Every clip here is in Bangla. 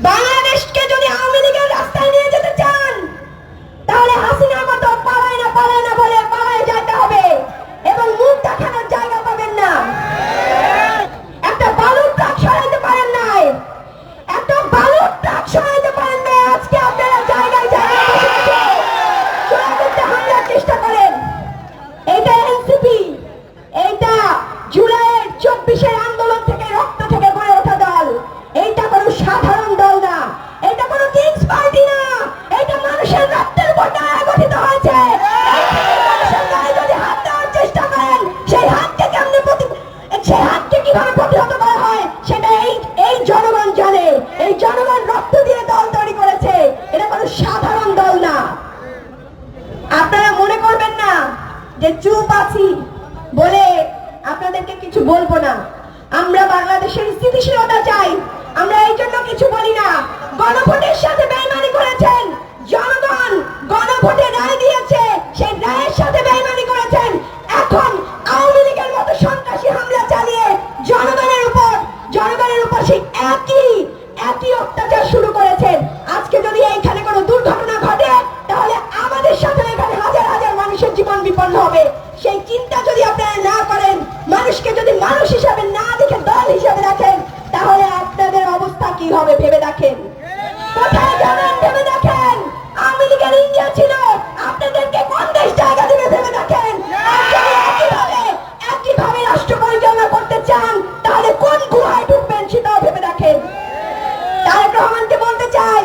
বাংলাদেশকে যদি আওয়ামী লীগের রাস্তায় নিয়ে যেতে চান তাহলে হাসিনার মতো পালায় না বলে পালায় যেতে হবে এবং মুখ দেখানোর জায়গা পাবেন না। একটা বালুর ট্রাক সরাইতে পারেন নাই, একটা বালুর ট্রাক সরাইতে পারেন নাই। আজকে আপনারা জায়গায় হামলার চেষ্টা করেন। এইটা এনসিপি, এইটা জুলাইয়ের 24-এর আন্দোলন থেকে রক্ত থেকে গড়ে ওঠা দল। এইটা কোনো সাধারণ দল না, এটা কোনো কিংস পার্টি না, এটা মানুষের রক্তের উপর দাঁড়ায় গঠিত হয়েছে। মানুষের গায়ে যদি হাত দেওয়ার চেষ্টা করেন, সেই হাতকে কিভাবে প্রতিহত করা হয় সেটা এই জনগণ জানে। এই জনগণ রক্ত দিয়ে দল তৈরি করেছে, এটা কোনো সাধারণ দল না। আপনারা মনে করবেন না যে চুপ আছি বলে আপনাদেরকে কিছু বলবো না। আমরা বাংলাদেশের স্থিতিশীলতা চাই, আমরা এই জন্য কিছু বলি না। গণভোটের সাথে বেইমানি করেছেন জনগণ, গণভোটে রায় দিয়েছে, সেই রায়ের সাথে বেইমানি করেছেন। এখন আওয়ামী লীগের মতো সন্ত্রাসী হামলা চালিয়ে জনগণের উপর সেই একই অত্যাচার শুরু করেছেন। আজকে যদি এইখানে কোনো দুর্ঘটনা ঘটে তাহলে আমাদের সাথে এখানে হাজার হাজার মানুষের জীবন বিপন্ন হবে। সেই চিন্তা যদি আপনারা না করেন, মানুষকে যদি মানুষ হিসাবে না দেখে দল হিসাবে দেখেন, তাহলে আপনাদের অবস্থা কি হবে ভেবে দেখেন। কোথায় যাবেন ভেবে দেখেন। আওয়ামী লীগের ইন্ডিয়া ছিল, আপনাদেরকে কোন দেশ জায়গা দেবে ভেবে দেখেন। একইভাবে রাষ্ট্র পরিচালনা করতে চান তাহলে কোন গুহায় ঢুকবেন সেটাও ভেবে দেখেন। তারেক রহমানকে বলতে চাই,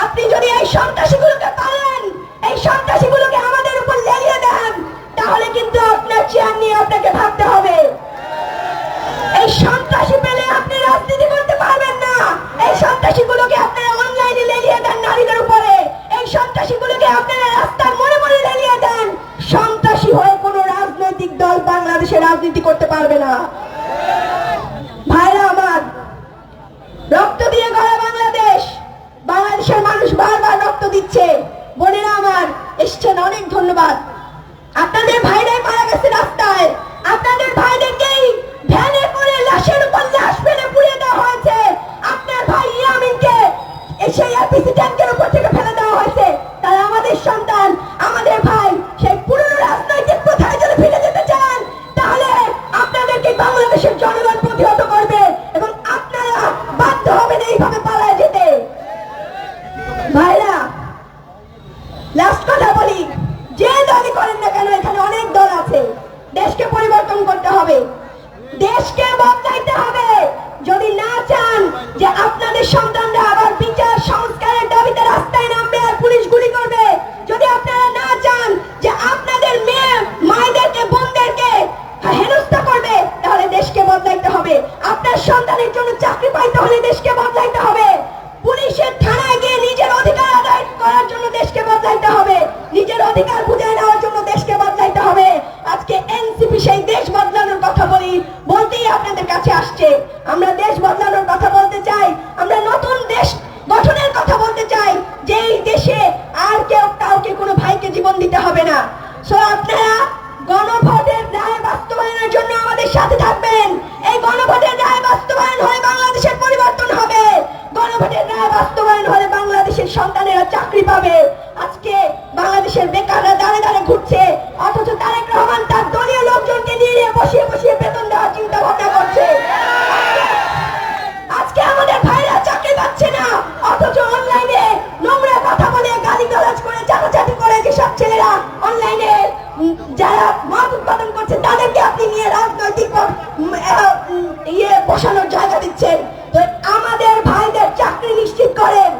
আপনি যদি এই সন্ত্রাসীগুলোকে পারেন, এই সন্ত্রাসীগুলোকে আমাদের উপর লেলিয়ে দেন, তাহলে কিন্তু আপনার চেয়ার নিয়ে আপনাকে ভাবতে হবে। এই সন্ত্রাসী পেলে আপনি রাজনীতি করতে পারবেন না। এই সন্ত্রাসীগুলোকে আপনারা অনলাইনে লেলিয়ে দেন নারীদের উপরে, এই সন্ত্রাসীগুলোকে আপনারা রাস্তার মনে লেলিয়ে দেন। সন্ত্রাসী হয়ে কোনো রাজনৈতিক দল বাংলাদেশে রাজনীতি করতে পারবে না। ভাইরা আমার, রক্ত দিয়ে গড়া বাংলাদেশ, বাংলাদেশের মানুষ বারবার রক্ত দিচ্ছে। বোনেরা আমার এসছেন, অনেক ধন্যবাদ। আপনাদের ভাইরাই মারা গেছে রাস্তায়, আপনাদের ভাইদেরকেই ভ্যানে করে লাশের উপর লাশ ফেলে পুড়িয়ে দেওয়া হয়েছে। আপনার ভাই ইয়ামিনকে সেই আরপিসি ট্যাঙ্কের উপর থেকে ফেলে দেওয়া হয়েছে। তারা আমাদের সন্তান, আমাদের ভাই। সেই পুরনো রাজনৈতিক প্রথায় যদি ফিরে যেতে চান তাহলে আপনাদেরকে বাংলাদেশের জনগণ প্রতিহত করবে এবং আপনারা বাধ্য হবেন এইভাবে পালায় যেতে। ভাইরা, লাস্ট কথা বলি, যে দলই করেন না কেন, এখানে অনেক দল আছে। দেশকে পরিবর্তন করতে হবে, দেশকে বদলাইতে হবে। যদি না চান যে আপনাদের সন্তানরা আবার বিচার সংস্কারের দাবিতে রাস্তায় নামবে আর পুলিশ গুলি করবে, যদি আপনারা না চান যে আপনাদের মায়েদেরকে বোনদেরকে হেনস্থা করবে, তাহলে দেশকে বদলাইতে হবে। আপনার সন্তানের জন্য চাকরি পাইতে হলে দেশকে বদলাইতে হবে। পুলিশের থানায় গিয়ে নিজের অধিকার আদায় করার জন্য দেশকে বদলাইতে হবে। নিজের অধিকার বুঝে নেওয়ার জন্য দেশকে বদলাইতে হবে। আজকে এনসিপি সেই দেশ বদলানোর কথা বলতেই আপনাদের কাছে আসছে। আমরা দেশ বদলানোর কথা বলতে চাই, আমরা নতুন দেশ গঠনের কথা বলতে চাই, যে এই দেশে আর কেউ কাউকে কোনো ভাইকে জীবন দিতে হবে না। সো আপনারা গণভোটের রায় বাস্তবায়নের জন্য আমাদের সাথে থাকবেন। এই গণভোটের রায় বাস্তবায়ন হলে বাংলাদেশের পরিবর্তন হবে। গণভোটের রায় বাস্তবায়ন হলে বাংলাদেশের সন্তানেরা চাকরি পাবে। আজকে বাংলাদেশের বেকাররা দাঁড়ে দাঁড়ে ঘুরছে, অথচ তারেক রহমান তার দলীয় লোকজনকে নিয়ে বসিয়ে বেতন দেওয়ার চিন্তা ভাবনা করছে। আজকে আমাদের ভাইরা চাকরি পাচ্ছে না, অথচ অনলাইনে নোংরা কথা বলে গালিগালাজ করে চাটাচাটি করে যেসব ছেলেরা অনলাইনে যারা মদ উৎপাদন করছে তাদেরকে আপনি নিয়ে রাজনৈতিক বসানোর জায়গা দিচ্ছেন। তো আমাদের ভাইদের চাকরি নিশ্চিত করেন।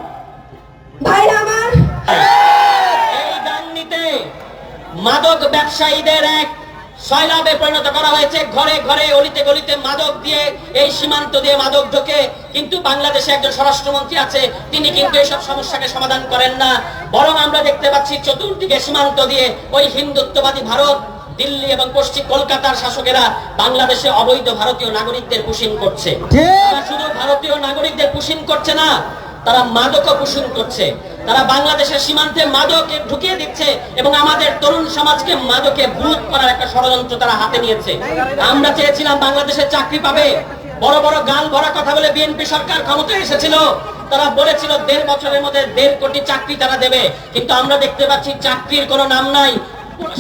ভাইরা আমার, এই ডান্ডিতে মাদক ব্যবসায়ীদের এক সয়লাবে পরিণত করা হয়েছে। ঘরে ঘরে অলিতে গলিতে মাদক দিয়ে, এই সীমান্ত দিয়ে মাদক ঢোকে। কিন্তু বাংলাদেশে একজন স্বরাষ্ট্রমন্ত্রী আছে, তিনি কিন্তু এইসব সমস্যাকে সমাধান করেন না। বরং আমরা দেখতে পাচ্ছি চতুর্দিকে সীমান্ত দিয়ে ওই হিন্দুত্ববাদী ভারত, দিল্লি এবং পশ্চিম কলকাতার শাসকেরা বাংলাদেশে অবৈধ ভারতীয় নাগরিকদের পুষিং করছে। তারা শুধু ভারতীয় নাগরিকদের পুষিং করছে না, তারা মাদকও পুষিং করছে। তারা বাংলাদেশের সীমান্তে মাদকে ঢুকিয়ে দিচ্ছে এবং আমাদের তরুণ সমাজকে মাদকে বুট করার একটা ষড়যন্ত্র তারা হাতে নিয়েছে। আমরা চেয়েছিলাম বাংলাদেশে চাকরি পাবে, বড় বড় গাল ভরা কথা বলে বিএনপি সরকার ক্ষমতায় এসেছিল, তারা বলেছিল 1.5 বছরের মধ্যে 1.5 কোটি চাকরি তারা দেবে, কিন্তু আমরা দেখতে পাচ্ছি চাকরির কোনো নাম নাই,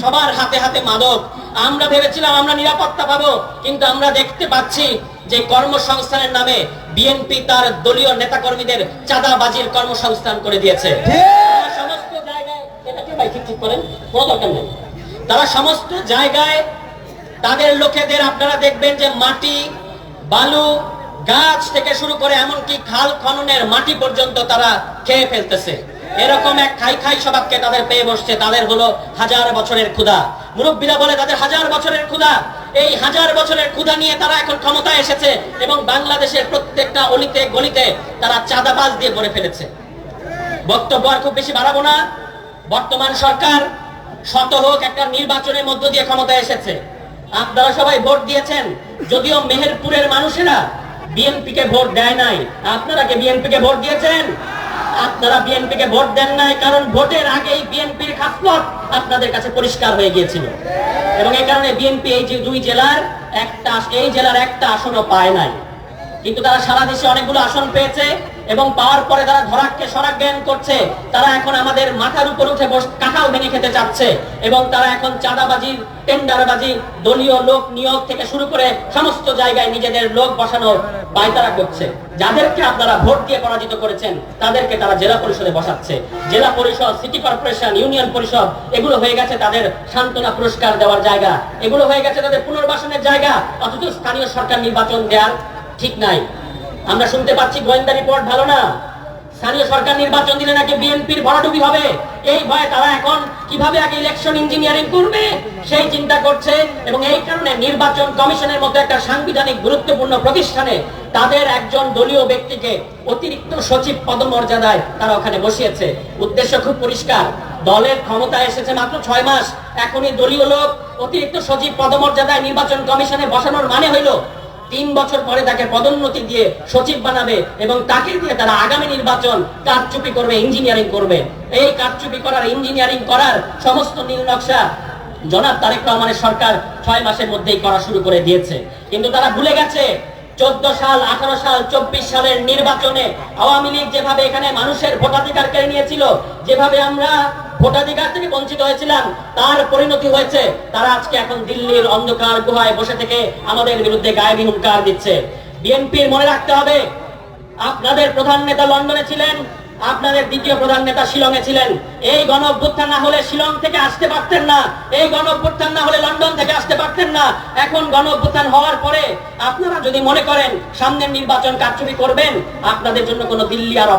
সবার হাতে হাতে মাদক। আমরা ভেবেছিলাম আমরা নিরাপত্তা পাবো, কিন্তু আমরা দেখতে পাচ্ছি যে কর্মসংস্থানের নামে বিএনপি তার দলীয় নেতাকর্মীদের চাঁদাবাজির কর্মসংস্থান করে দিয়েছে। সমস্ত জায়গায় এটাকে ভাই ঠিক করেন, কোনো দরকার নেই। তারা সমস্ত জায়গায় তাদের লোকেদের আপনারা দেখবেন যে মাটি, বালু, গাছ থেকে শুরু করে এমনকি খাল খননের মাটি পর্যন্ত তারা খেয়ে ফেলতেছে। এরকম এক খাই খাই স্বভাবকে তাদের পেয়ে বসছে। তাদের হলো 1000 বছরের ক্ষুধা। মুরব্বীরা বলে তাদের 1000 বছরের ক্ষুধা। এই 1000 বছরের ক্ষুধা নিয়ে তারা এখন ক্ষমতায় এসেছে এবং বাংলাদেশের প্রত্যেকটা অলিতে গলিতে তারা চাঁদাবাজ দিয়ে ভরে ফেলেছে। বক্তব্য আর খুব বেশি বাড়াবো না। বর্তমান সরকার শত হোক একটা নির্বাচনের মধ্য দিয়ে ক্ষমতায় এসেছে। আপনারা সবাই ভোট দিয়েছেন, যদিও মেহেরপুরের মানুষেরা বিএনপিকে ভোট দেয় নাই। আপনারা কি বিএনপিকে ভোট দিয়েছেন? আপনারা বিএনপিকে ভোট দেন নাই, কারণ ভোটের আগেই বিএনপির খাসলত আপনাদের কাছে পরিষ্কার হয়ে গিয়েছিল এবং এই কারণে বিএনপি এই যে এই জেলার একটা আসনও পায় নাই। কিন্তু তারা সারা দেশে অনেকগুলো আসন পেয়েছে এবং পাওয়ার পরে তারা ধরাককে সরাজ্ঞান করছে। তারা এখন আমাদের মাথার উপর উঠে কাঁঠাল ভেঙে খেতে চাচ্ছে এবং তারা এখন চাঁদাবাজি, টেন্ডারবাজি, দলীয় লোক নিয়োগ থেকে শুরু করে সমস্ত জায়গায় নিজেদের লোক বসানোর পায়তারা করছে। যাদেরকে আপনারা ভোট দিয়ে পরাজিত করেছেন তাদেরকে তারা জেলা পরিষদে বসাচ্ছে। জেলা পরিষদ, সিটি কর্পোরেশন, ইউনিয়ন পরিষদ এগুলো হয়ে গেছে তাদের সান্ত্বনা পুরস্কার দেওয়ার জায়গা, এগুলো হয়ে গেছে তাদের পুনর্বাসনের জায়গা, অথচ স্থানীয় সরকার নির্বাচন দেওয়ার ঠিক নাই। আমরা শুনতে পাচ্ছি গোয়েন্দা রিপোর্ট ভালো না, স্থানীয় সরকার নির্বাচন দিলে নাকি বিএনপির ভরাডুবি হবে। এই ভয়ে তারা এখন কিভাবে আগে ইলেকশন ইঞ্জিনিয়ারিং করবে সেই চিন্তা করছে এবং এই কারণে নির্বাচন কমিশনের মতো একটা সাংবিধানিক গুরুত্বপূর্ণ প্রতিষ্ঠানে তাদের একজন দলীয় ব্যক্তিকে অতিরিক্ত সচিব পদমর্যাদায় তারা ওখানে বসিয়েছে। উদ্দেশ্য খুব পরিষ্কার, দলের ক্ষমতায় এসেছে মাত্র 6 মাস, এখনই দলীয় লোক অতিরিক্ত সচিব পদমর্যাদায় নির্বাচন কমিশনে বসানোর মানে হইল 3 বছর পরে তাকে পদোন্নতি দিয়ে সচিব বানাবে এবং তাকে দিয়ে তারা আগামী নির্বাচন কারচুপি করবে, ইঞ্জিনিয়ারিং করবে। এই কারচুপি করার, ইঞ্জিনিয়ারিং করার সমস্ত নীল নকশা জনাব তারেক রহমানের সরকার 6 মাসের মধ্যেই করা শুরু করে দিয়েছে। কিন্তু তারা ভুলে গেছে 14 সাল, 18 সাল, 24 সালের নির্বাচনে আওয়ামী লীগ যেভাবে এখানে মানুষের ভোটাধিকার কেড়ে নিয়েছিল, যেভাবে আমরা ভোটাধিকার থেকে বঞ্চিত হয়েছিলাম, তার পরিণতি হয়েছে তারা আজকে এখন দিল্লির অন্ধকার গুহায় বসে থেকে আমাদের বিরুদ্ধে গায়েবী হুঙ্কার দিচ্ছে। বিএনপির মনে রাখতে হবে, আপনাদের প্রধান নেতা লন্ডনে ছিলেন, আপনাদের দ্বিতীয় প্রধান নেতা শিলংয়ে ছিলেন। এই গণ অভ্যুত্থান না হলে শিলং থেকে আসতে পারতেন না, এই গণ অভ্যুত্থান না হলে লন্ডন থেকে আসতে পারতেন না। এখন গণ অভ্যুত্থান হওয়ার পরে আপনারা যদি মনে করেন সামনের নির্বাচন কারচুপি করবেন, আপনাদের জন্য কোনো দিল্লি আর